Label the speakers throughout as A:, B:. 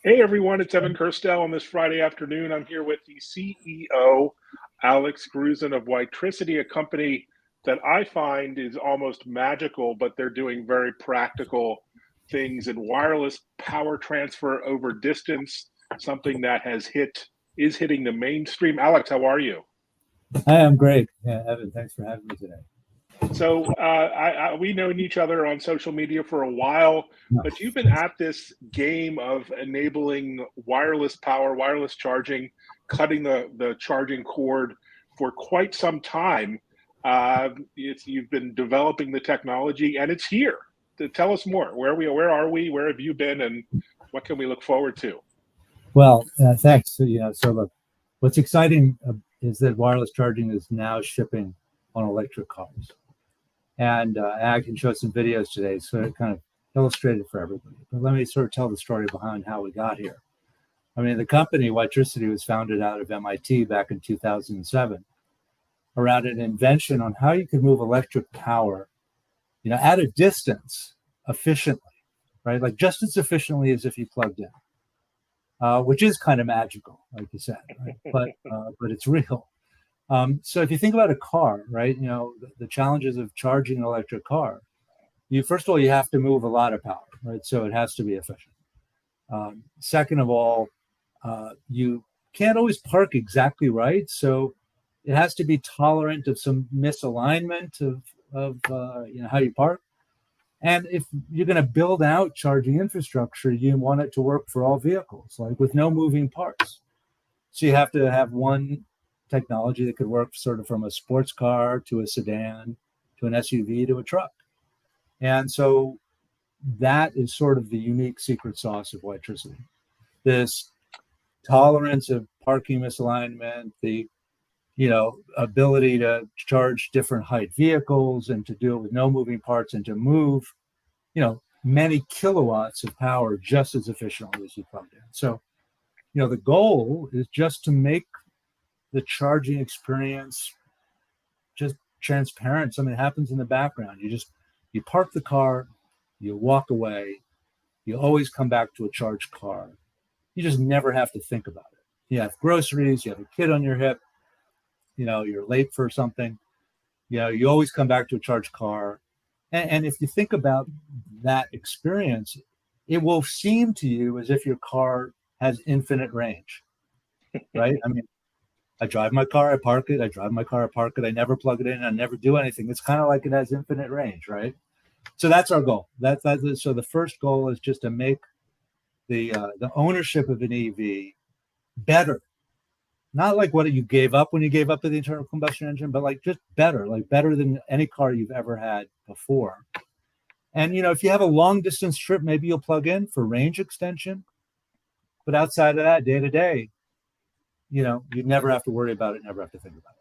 A: Hey everyone, it's Evan Kirstel on this Friday afternoon. I'm here with the CEO, Alex Grusin of Whitetricity, a company that I find is almost magical, but they're doing very practical things in wireless power transfer over distance, something that is hitting the mainstream. Alex, how are you?
B: Hi, I'm great. Yeah, Evan, thanks for having me today.
A: So we known each other on social media for a while,
B: No.
A: but you've been at this game of enabling wireless power, wireless charging, cutting the charging cord for quite some time. You've been developing the technology, and it's here. Tell us more. Where are we? Where have you been? And what can we look forward to?
B: Well, thanks. So look, what's exciting is that wireless charging is now shipping on electric cars, and I can show some videos today, so it kind of illustrated for everybody. But let me sort of tell the story behind how we got here. I mean, the company Whitetricity was founded out of MIT back in 2007 around an invention on how you could move electric power, at a distance efficiently, right? Like just as efficiently as if you plugged in. Which is kind of magical, like you said, right? But it's real. So if you think about a car, right? The challenges of charging an electric car. You first of all you have to move a lot of power, right? So it has to be efficient. Second of all, you can't always park exactly right, so it has to be tolerant of some misalignment of how you park. And if you're going to build out charging infrastructure, you want it to work for all vehicles, like with no moving parts. So you have to have one technology that could work sort of from a sports car to a sedan to an SUV to a truck. And so that is sort of the unique secret sauce of Whitetricity. This tolerance of parking misalignment, the ability to charge different height vehicles and to do it with no moving parts and to move many kilowatts of power just as efficiently as you plugged in. So, the goal is just to make the charging experience just transparent. Something happens in the background. You park the car, you walk away, you always come back to a charged car. You just never have to think about it. You have groceries, you have a kid on your hip, you're late for something. You always come back to a charged car. And if you think about that experience, it will seem to you as if your car has infinite range, right? I mean, I drive my car, I park it, I drive my car, I park it, I never plug it in, I never do anything. It's kind of like it has infinite range, right? So that's our goal. So the first goal is just to make the ownership of an EV better. Not like what you gave up when you gave up to the internal combustion engine, but like just better, like better than any car you've ever had before. And if you have a long distance trip, maybe you'll plug in for range extension. But outside of that, day to day, you'd never have to worry about it, never have to think about it.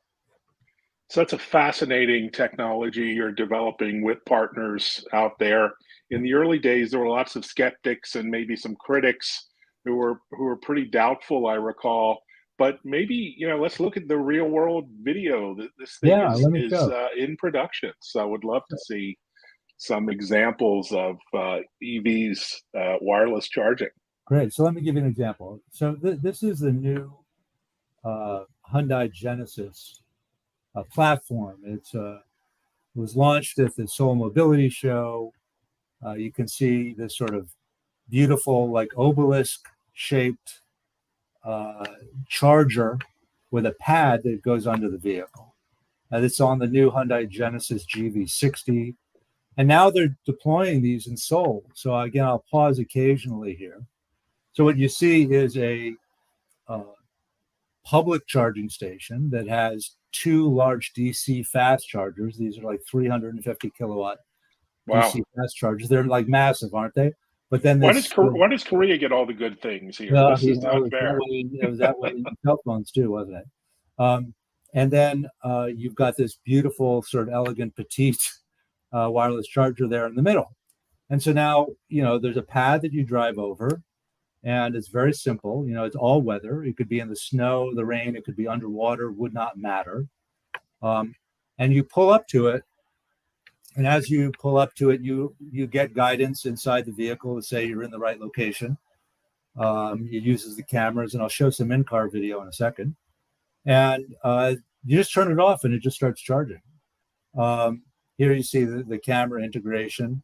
A: So it's a fascinating technology you're developing with partners out there. In the early days, there were lots of skeptics and maybe some critics who were pretty doubtful, I recall. But maybe let's look at the real world video. This thing
B: Yeah,
A: is
B: let me
A: is
B: go.
A: uh, in production, so I would love to see some examples of EVs wireless charging.
B: Great. So let me give you an example. So this is the new Hyundai Genesis platform. It was launched at the Seoul Mobility Show. You can see this sort of beautiful, like obelisk shaped charger with a pad that goes under the vehicle. It's on the new Hyundai Genesis GV60. And now they're deploying these in Seoul. So again, I'll pause occasionally here. So what you see is a uh, public charging station that has two large DC fast chargers. These are like 350 kilowatt
A: Wow.
B: DC fast chargers. They're like massive, aren't they? But then
A: Why does
B: this,
A: why does Korea get all the good things here?
B: well,
A: This is
B: it
A: not
B: was that
A: fair.
B: way. It was that way in cell phones too, wasn't it? And then you've got this beautiful, sort of elegant, petite wireless charger there in the middle. And so now, there's a pad that you drive over, and it's very simple. It's all weather. It could be in the snow, the rain, it could be underwater, would not matter. Um, and you pull up to it, and as you pull up to it, you get guidance inside the vehicle to say you're in the right location. It uses the cameras, and I'll show some in-car video in a second. And you just turn it off, and it just starts charging. Here you see the camera integration,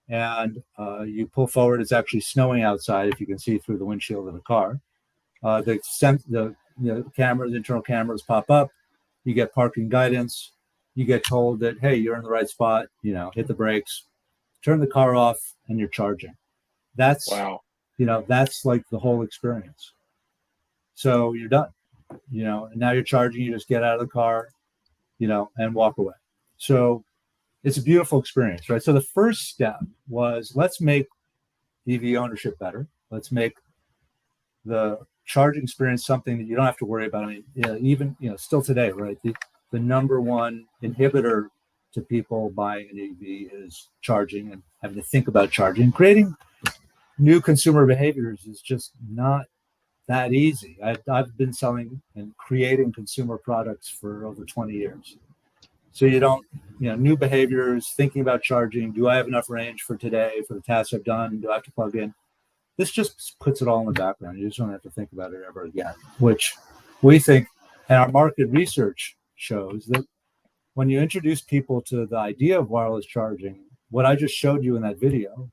B: and you pull forward. It's actually snowing outside, if you can see through the windshield of the car. The cameras, internal cameras pop up. You get parking guidance. You get told that, hey, you're in the right spot. Hit the brakes, turn the car off, and you're charging. That's
A: wow.
B: That's like the whole experience. So you're done. And now you're charging. You just get out of the car, and walk away. So it's a beautiful experience, right? So the first step was, let's make EV ownership better. Let's make the charging experience something that you don't have to worry about. I mean, even still today, right? The number one inhibitor to people buying an EV is charging and having to think about charging. Creating new consumer behaviors is just not that easy. I've been selling and creating consumer products for over 20 years. So you don't, new behaviors, thinking about charging. Do I have enough range for today, for the tasks I've done? Do I have to plug in? This just puts it all in the background. You just don't have to think about it ever again, which we think, and our market research shows that when you introduce people to the idea of wireless charging, what I just showed you in that video,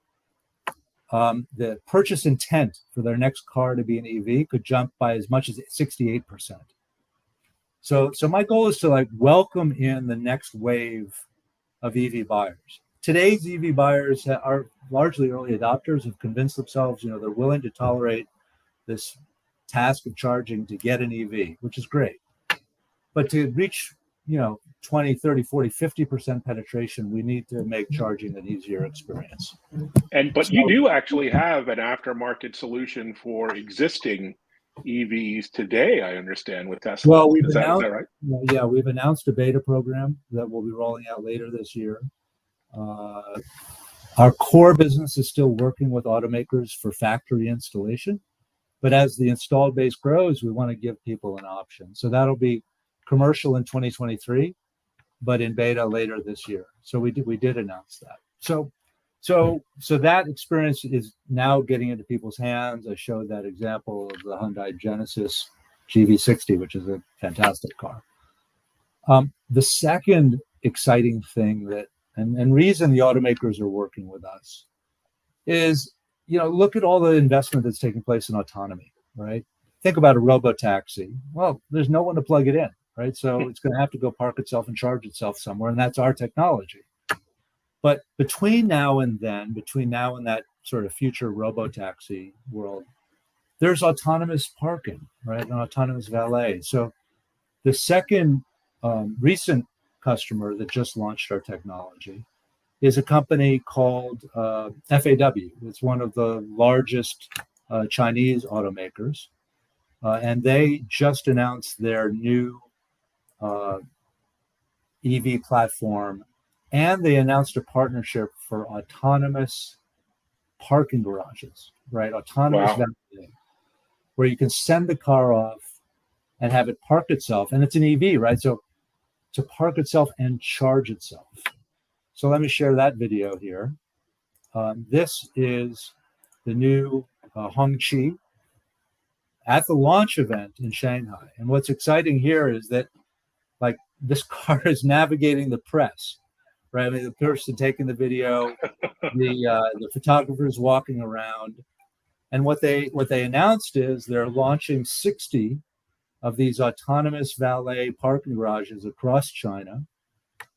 B: the purchase intent for their next car to be an EV could jump by as much as 68%. So my goal is to welcome in the next wave of EV buyers. Today's EV buyers are largely early adopters, have convinced themselves, they're willing to tolerate this task of charging to get an EV, which is great. But to reach, 20, 30, 40, 50% penetration, we need to make charging an easier experience.
A: But you do actually have an aftermarket solution for existing EVs today, I understand, with Tesla.
B: Well,
A: is that right?
B: Yeah, we've announced a beta program that we'll be rolling out later this year. Our core business is still working with automakers for factory installation, but as the installed base grows, we want to give people an option. So that'll be commercial in 2023, but in beta later this year. So we did announce that. So that experience is now getting into people's hands. I showed that example of the Hyundai Genesis GV60, which is a fantastic car. The second exciting thing that, and reason the automakers are working with us is, look at all the investment that's taking place in autonomy, right? Think about a robo-taxi. Well, there's no one to plug it in, right? So it's going to have to go park itself and charge itself somewhere, and that's our technology. But between now and that sort of future robo-taxi world, there's autonomous parking, right? And autonomous valet. So the second recent customer that just launched our technology is a company called FAW. It's one of the largest Chinese automakers. And they just announced their new EV platform, and they announced a partnership for autonomous parking garages, right? Autonomous valet, where you can send the car off and have it park itself. And it's an EV, right? So to park itself and charge itself. So let me share that video here. This is the new Hongqi at the launch event in Shanghai. And what's exciting here is that this car is navigating the press, right? I mean, the person taking the video, the photographers walking around. And what they announced is they're launching 60 of these autonomous valet parking garages across China.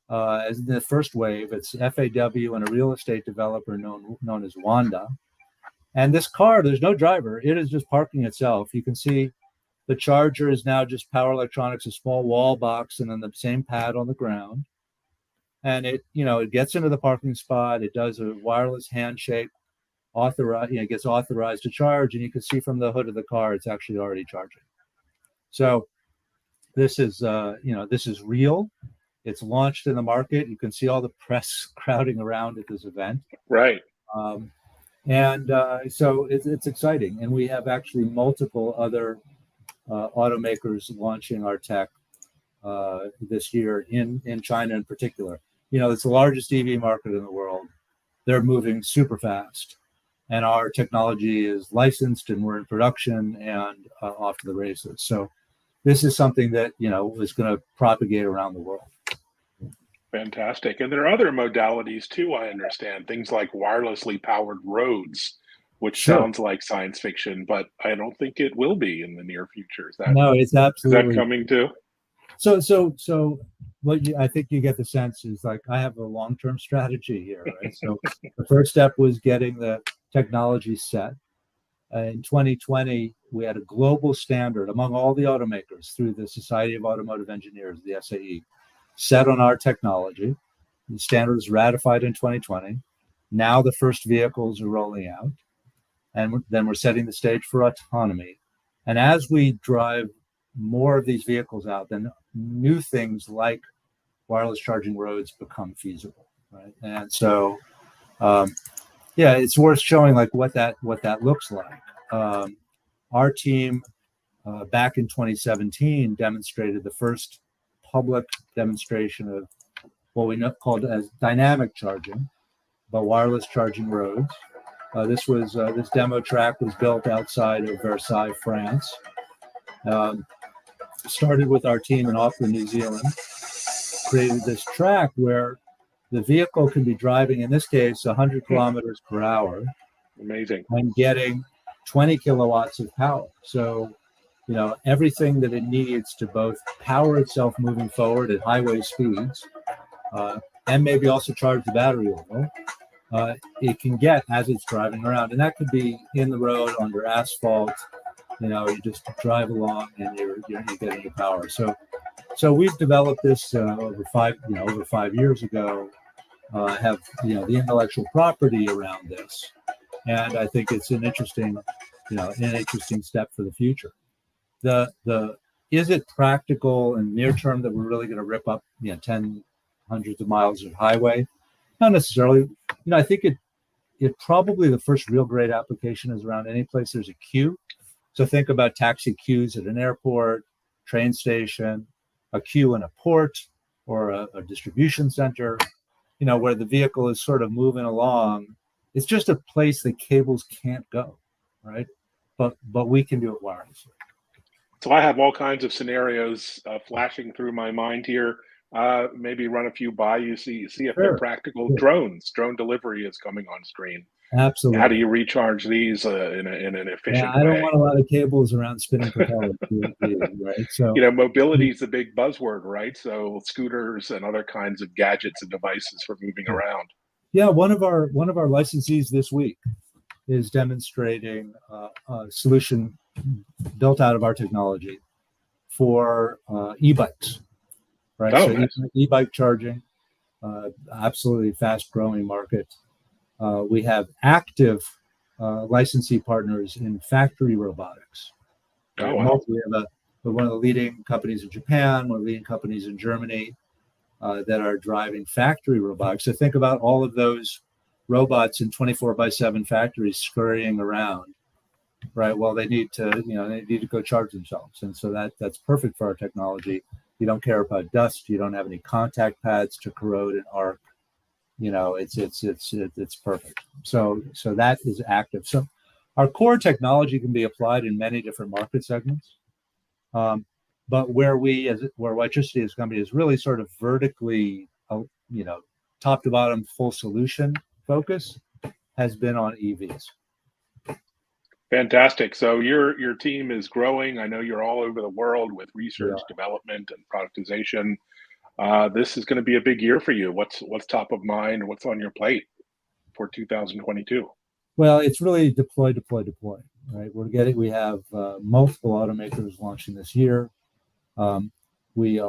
B: As the first wave, it's FAW and a real estate developer known as Wanda. And this car, there's no driver. It is just parking itself. You can see the charger is now just power electronics, a small wall box, and then the same pad on the ground. And it gets into the parking spot. It does a wireless handshake, it gets authorized to charge, and you can see from the hood of the car, it's actually already charging. So this is real. It's launched in the market. You can see all the press crowding around at this event.
A: Right.
B: So it's exciting. And we have actually multiple other automakers launching our tech this year in China in particular. It's the largest EV market in the world. They're moving super fast. and our technology is licensed and we're in production and off to the races. So this is something that is going to propagate around the world.
A: Fantastic. And there are other modalities too, I understand, things like wirelessly powered roads, which
B: Sure.
A: sounds like science fiction, but I don't think it will be in the near future.
B: No, it's
A: Is that
B: absolutely.
A: coming too?
B: So what I think you get the sense is like I have a long-term strategy here, right? So the first step was getting the technology set. In 2020, we had a global standard among all the automakers through the Society of Automotive Engineers, the SAE, set on our technology. The standard was ratified in 2020. Now the first vehicles are rolling out, and then we're setting the stage for autonomy. And as we drive more of these vehicles out, then new things like wireless charging roads become feasible, right? And so, yeah, it's worth showing like what that looks like. Our team back in 2017 demonstrated the first public demonstration of what we called as dynamic charging, but wireless charging roads. This demo track was built outside of Versailles, France. Started with our team in Auckland, New Zealand. Created this track where the vehicle can be driving, in this case, 100 kilometers per hour.
A: Amazing.
B: And getting 20 kilowatts of power. So, everything that it needs to both power itself moving forward at highway speeds and maybe also charge the battery a little, it can get as it's driving around. And that could be in the road, under asphalt. You just drive along and you're getting your power. So we've developed this over 5 years ago. Have the intellectual property around this, and I think it's an interesting step for the future. The is it practical and near term that we're really going to rip up hundreds of miles of highway? Not necessarily. I think it probably the first real great application is around any place there's a queue. So think about taxi queues at an airport, train station, a queue in a port or a distribution center, where the vehicle is sort of moving along. It's just a place that cables can't go, right? But we can do it wirelessly.
A: So I have all kinds of scenarios flashing through my mind here. Maybe run a few by you, see if they're
B: Sure.
A: practical.
B: Sure.
A: Drone delivery is coming on screen.
B: Absolutely.
A: How do you recharge these in an efficient
B: I don't
A: way?
B: want a lot of cables around spinning propellers, right? So,
A: mobility is the big buzzword, right? So scooters and other kinds of gadgets and devices for moving around.
B: Yeah, one of our licensees this week is demonstrating a solution built out of our technology for e-bikes, right?
A: Oh,
B: So
A: nice.
B: e-bike charging, absolutely fast-growing market. We have active licensee partners in factory robotics. Right?
A: Oh, wow.
B: We have one of the leading companies in Japan, one of the leading companies in Germany that are driving factory robotics. So think about all of those robots in 24/7 factories scurrying around, right? Well, they need to go charge themselves, and so that's perfect for our technology. You don't care about dust. You don't have any contact pads to corrode and arc. It's perfect. So that is active. So our core technology can be applied in many different market segments. But where Whitetricity as a company is really sort of vertically, top to bottom full solution focus has been on EVs.
A: Fantastic. So your team is growing. I know you're all over the world with research, development, and productization. This is going to be a big year for you. What's top of mind? What's on your plate for 2022?
B: Well, it's really deploy, right? We have multiple automakers launching this year. We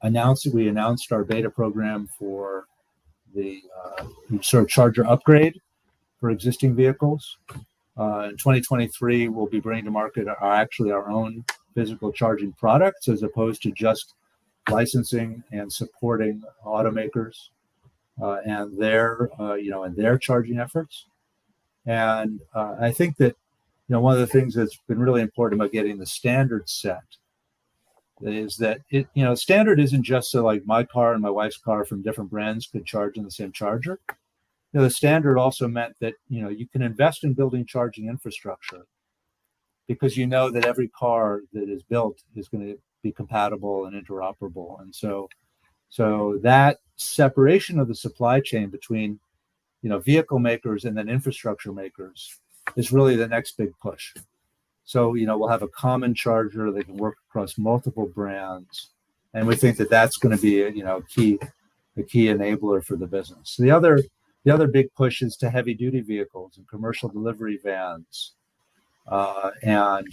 B: announced our beta program for the sort of charger upgrade for existing vehicles. In 2023, we'll be bringing to market our own physical charging products as opposed to just licensing and supporting automakers and their charging efforts. And I think that one of the things that's been really important about getting the standard set is that standard isn't just so like my car and my wife's car from different brands could charge in the same charger. the standard also meant that you can invest in building charging infrastructure because you know that every car that is built is going to be compatible and interoperable. And so that separation of the supply chain between vehicle makers and then infrastructure makers is really the next big push. So we'll have a common charger that can work across multiple brands, and we think that that's going to be a key enabler for the business. The other big push is to heavy duty vehicles and commercial delivery vans, and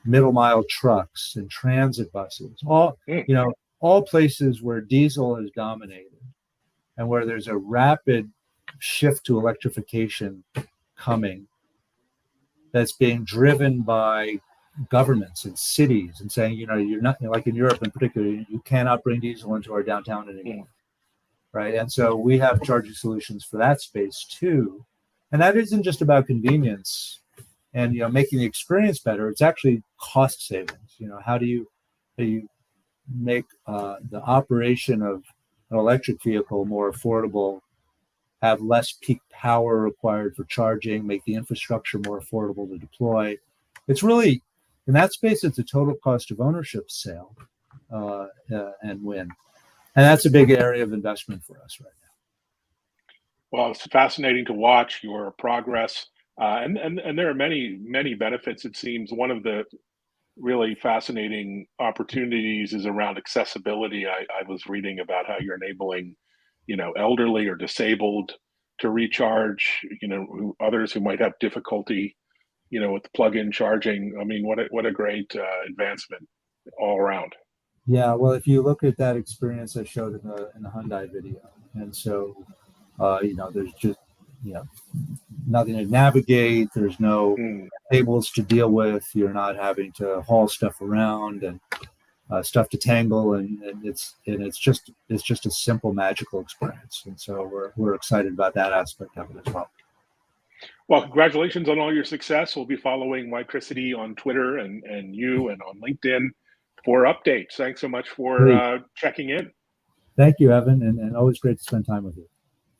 B: middle mile trucks and transit buses. All places where diesel is dominated and where there's a rapid shift to electrification coming that's being driven by governments and cities and saying, you're not, like in Europe in particular, you cannot bring diesel into our downtown anymore. Right. And so we have charging solutions for that space too. And that isn't just about convenience and making the experience better. It's actually cost savings. How do you make the operation of an electric vehicle more affordable, have less peak power required for charging, make the infrastructure more affordable to deploy? It's really, in that space, it's a total cost of ownership sale and win. And that's a big area of investment for us right now.
A: Well, it's fascinating to watch your progress. And there are many benefits, it seems. One of the really fascinating opportunities is around accessibility. I was reading about how you're enabling, elderly or disabled to recharge, others who might have difficulty, with the plug-in charging. I mean, what a great advancement all around.
B: Yeah, well, if you look at that experience I showed in the Hyundai video, and so there's just nothing to navigate. There's no tables to deal with. You're not having to haul stuff around and stuff to tangle, and it's just a simple magical experience. And so we're excited about that aspect of it as well.
A: Well, congratulations on all your success. We'll be following Witricity on Twitter and you and on LinkedIn for updates. Thanks so much for checking in.
B: Thank you, Evan, and always great to spend time with you.